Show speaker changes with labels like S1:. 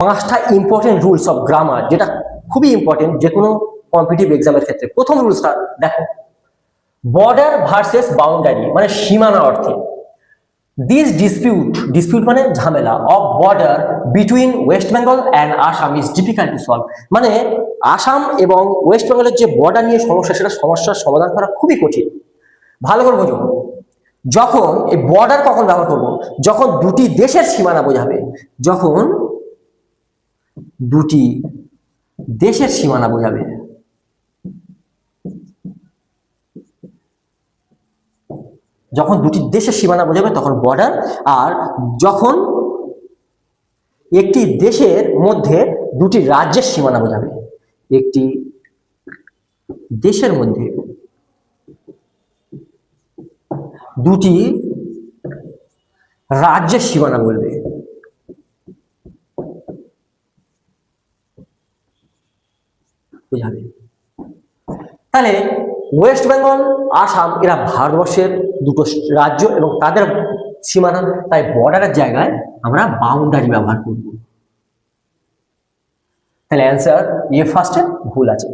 S1: পাঁচটা important rules of grammar, যেটা খুবই ইম্পর্টেন্ট যে কোনো কম্পিটিটিভ এক্সামের ক্ষেত্রে। প্রথম রুলসটা দেখো, বর্ডার ভার্সেস বাউন্ডারি মানে সীমানা অর্থে। দিস ডিসপিউট মানে ঝামেলা of border between West Bengal and Assam is difficult to solve. মানে আসাম এবং ওয়েস্ট বেঙ্গলের যে বর্ডার নিয়ে সমস্যা, সেটা সমস্যার সমাধান করা খুবই কঠিন। ভালো করে বোঝো, যখন এই বর্ডার কখন ব্যবহার করব, যখন দুটি দেশের সীমানা বোঝাবে, যখন দুটি দেশের সীমানা বোঝাবে। যখন দুটি দেশের সীমানা বোঝাবে তখন বর্ডার, আর যখন একটি দেশের মধ্যে দুটি রাজ্যের সীমানা বোঝাবে, একটি দেশের মধ্যে দুটি রাজ্যের সীমানা বলবে। বোঝাবে। তাহলে ওয়েস্ট বেঙ্গল, আসাম এরা ভারতবর্ষের দুটো রাজ্য এবং তাদের সীমানা, তাই বর্ডারের জায়গায় আমরা বাউন্ডারি ব্যবহার করব। তাহলে অ্যান্সার এ ফার্স্টে ভুল আছে।